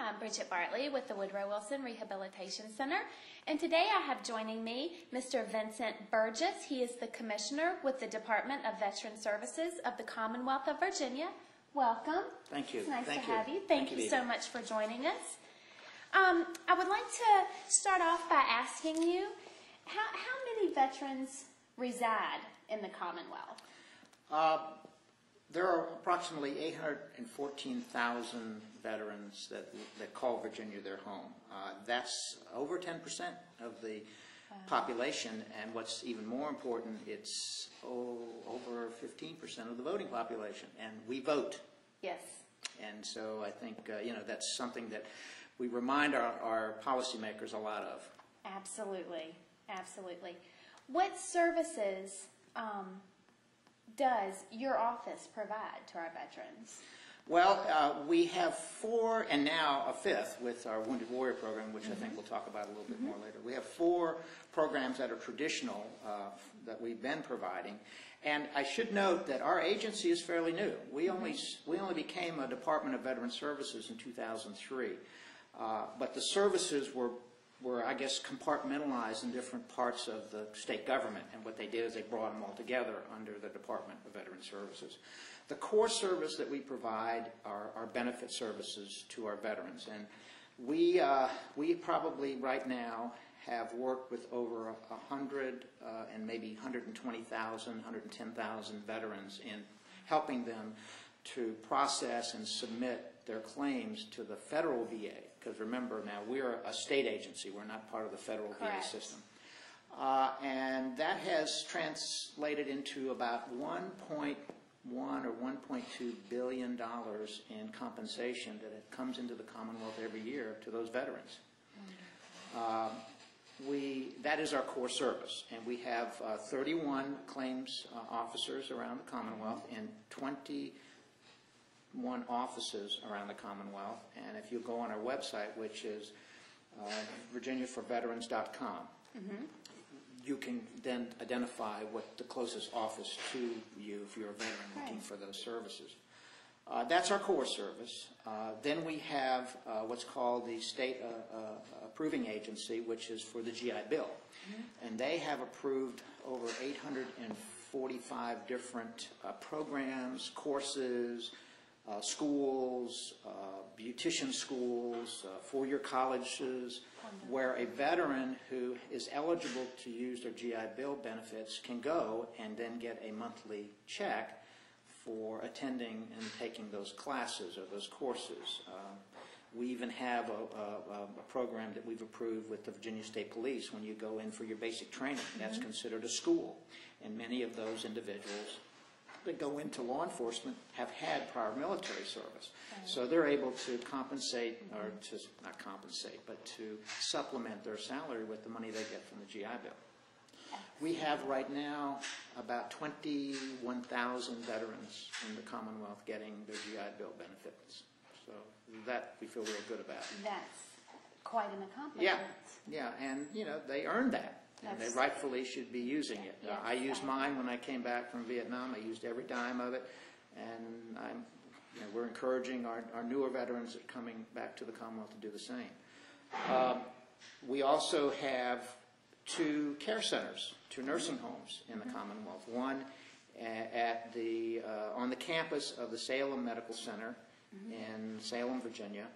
I'm Bridget Bartley with the Woodrow Wilson Rehabilitation Center, and today I have joining me Mr. Vincent Burgess. He is the Commissioner with the Department of Veteran Services of the Commonwealth of Virginia. Welcome. Thank you. It's nice Thank to have you. Thank you Vivi. so much for joining us. I would like to start off by asking you, how many veterans reside in the Commonwealth? There are approximately 814,000 veterans that call Virginia their home. That's over 10% of the population, and what's even more important, it's over 15% of the voting population, and we vote. Yes. And so I think that's something that we remind our policymakers a lot of. Absolutely, absolutely. What services does your office provide to our veterans? Well, we have 4, and now a 5th with our Wounded Warrior program, which I think we'll talk about a little bit more later. We have 4 programs that are traditional that we've been providing. And I should note that our agency is fairly new. We only became a Department of Veteran Services in 2003. But the services were, I guess, compartmentalized in different parts of the state government. And what they did is they brought them all together under the Department of Veteran Services. The core service that we provide are benefit services to our veterans. And we probably right now have worked with over 100 and maybe 120,000, 110,000 veterans in helping them to process and submit their claims to the federal VA. Because remember now, we're a state agency. We're not part of the federal VA system. And that has translated into about 1.1 or $1.2 billion in compensation that comes into the Commonwealth every year to those veterans. That is our core service, and we have 31 claims officers around the Commonwealth and 21 offices around the Commonwealth. And if you go on our website, which is virginiaforveterans.com, you can then identify what the closest office to you if you're a veteran looking for those services. That's our core service. Then we have what's called the State Approving Agency, which is for the GI Bill. And they have approved over 845 different programs, courses, schools, beautician schools, 4-year colleges, where a veteran who is eligible to use their GI Bill benefits can go and then get a monthly check for attending and taking those classes or those courses. We even have a program that we've approved with the Virginia State Police. When you go in for your basic training, that's considered a school. And many of those individuals that go into law enforcement have had prior military service. So they're able to compensate, or to not compensate, but to supplement their salary with the money they get from the GI Bill. We have right now about 21,000 veterans in the Commonwealth getting their GI Bill benefits. So that we feel real good about. That's quite an accomplishment. Yeah, and they earned that. And they rightfully should be using it. I used mine when I came back from Vietnam. I used every dime of it, and we're encouraging our newer veterans that are coming back to the Commonwealth to do the same. We also have 2 care centers, 2 nursing homes in the Commonwealth. One on the campus of the Salem Medical Center in Salem, Virginia.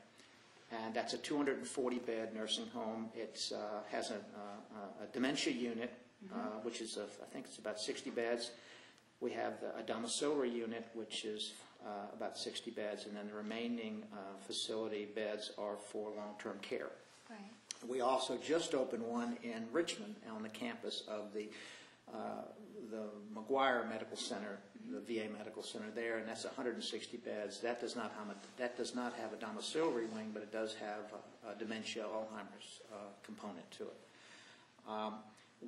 And that's a 240-bed nursing home. It has a dementia unit, which is, I think it's about 60 beds. We have a domiciliary unit, which is about 60 beds, and then the remaining facility beds are for long-term care. Right. We also just opened one in Richmond on the campus of the McGuire Medical Center, the VA Medical Center there, and that's 160 beds. That does not have a domiciliary wing, but it does have a dementia, Alzheimer's component to it.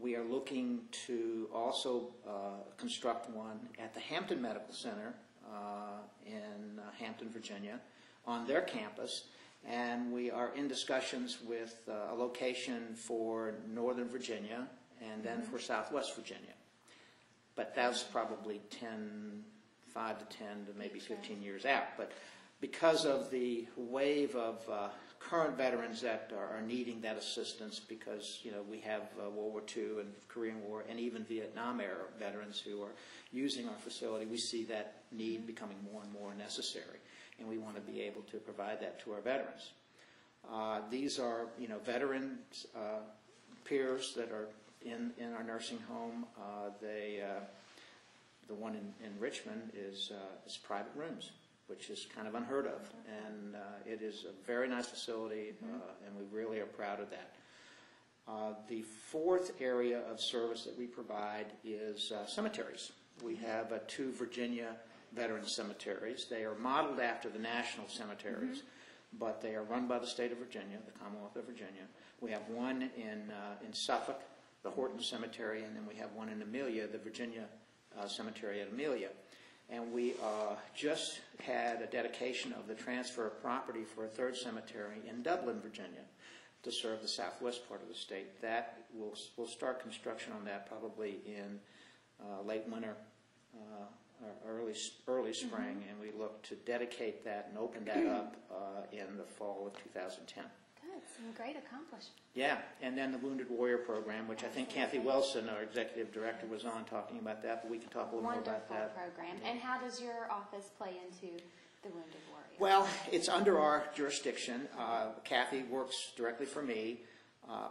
We are looking to also construct one at the Hampton Medical Center in Hampton, Virginia, on their campus, and we are in discussions with a location for Northern Virginia and then for Southwest Virginia. But that's probably 5 to 10 to maybe 15 years out. But because of the wave of current veterans that are needing that assistance because, we have World War II and Korean War and even Vietnam-era veterans who are using our facility. We see that need becoming more and more necessary, and we want to be able to provide that to our veterans. These are, veterans, peers that are in our nursing home. The one in Richmond is private rooms, which is kind of unheard of, and it is a very nice facility, and we really are proud of that. The fourth area of service that we provide is cemeteries. We have 2 Virginia veteran cemeteries. They are modeled after the national cemeteries, but they are run by the state of Virginia, the Commonwealth of Virginia. We have one in Suffolk, the Horton Cemetery, and then we have one in Amelia, the Virginia Cemetery at Amelia. And we just had a dedication of the transfer of property for a 3rd cemetery in Dublin, Virginia, to serve the southwest part of the state. That we'll start construction on that probably in late winter, early spring, and we look to dedicate that and open that up in the fall of 2010. Good, some great accomplishments. Yeah, and then the Wounded Warrior Program, which I think Kathy Wilson, our executive director, was on talking about that, but we can talk a little more about that. Wonderful program. And how does your office play into the Wounded Warrior? Well, it's under our jurisdiction. Kathy works directly for me.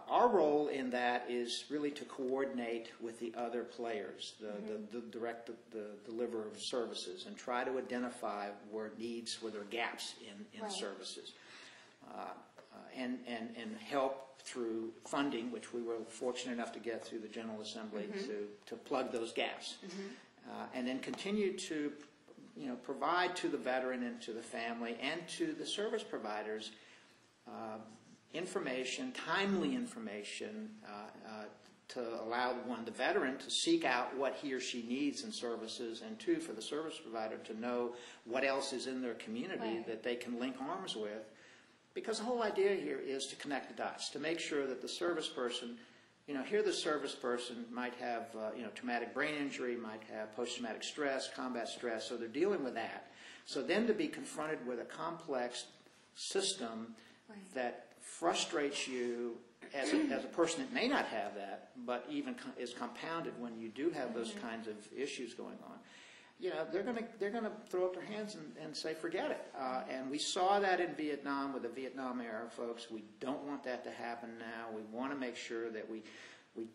Our role in that is really to coordinate with the other players, the deliverer of services, and try to identify where there are gaps in services. And help through funding, which we were fortunate enough to get through the General Assembly to plug those gaps. And then continue to provide to the veteran and to the family and to the service providers information, timely information, to allow the veteran to seek out what he or she needs in services, and 2, for the service provider to know what else is in their community that they can link arms with. Because the whole idea here is to connect the dots, to make sure that the service person, here the service person might have, traumatic brain injury, might have post-traumatic stress, combat stress, so they're dealing with that. So then to be confronted with a complex system that frustrates you as a person that may not have that, but even is compounded when you do have those kinds of issues going on. They're going to throw up their hands and say, forget it. And we saw that in Vietnam with the Vietnam-era folks. We don't want that to happen now. We want to make sure that we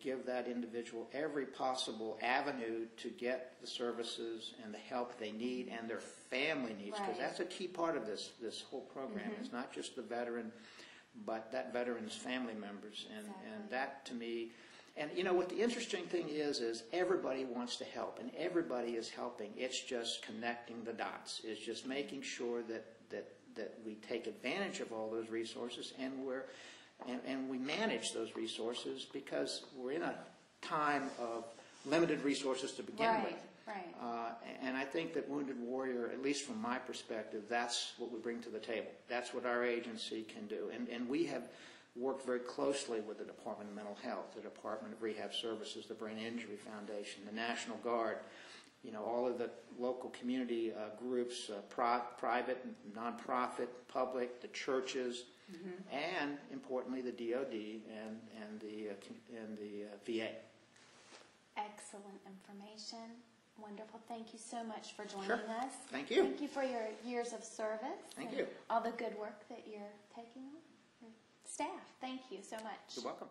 give that individual every possible avenue to get the services and the help they need and their family needs, because that's a key part of this whole program. It's not just the veteran, but that veteran's family members. And that, to me, and what the interesting thing is everybody wants to help, and everybody is helping. It's just connecting the dots. It's just making sure that we take advantage of all those resources, and we manage those resources, because we're in a time of limited resources to begin with. And I think that Wounded Warrior, at least from my perspective, that's what we bring to the table. That's what our agency can do. And we have worked very closely with the Department of Mental Health, the Department of Rehab Services, the Brain Injury Foundation, the National Guard, all of the local community groups, private, nonprofit, public, the churches, and importantly the DoD and the VA. Excellent information. Wonderful. Thank you so much for joining us. Thank you. Thank you for your years of service. Thank you. All the good work that you're taking on. Your staff, thank you so much. You're welcome.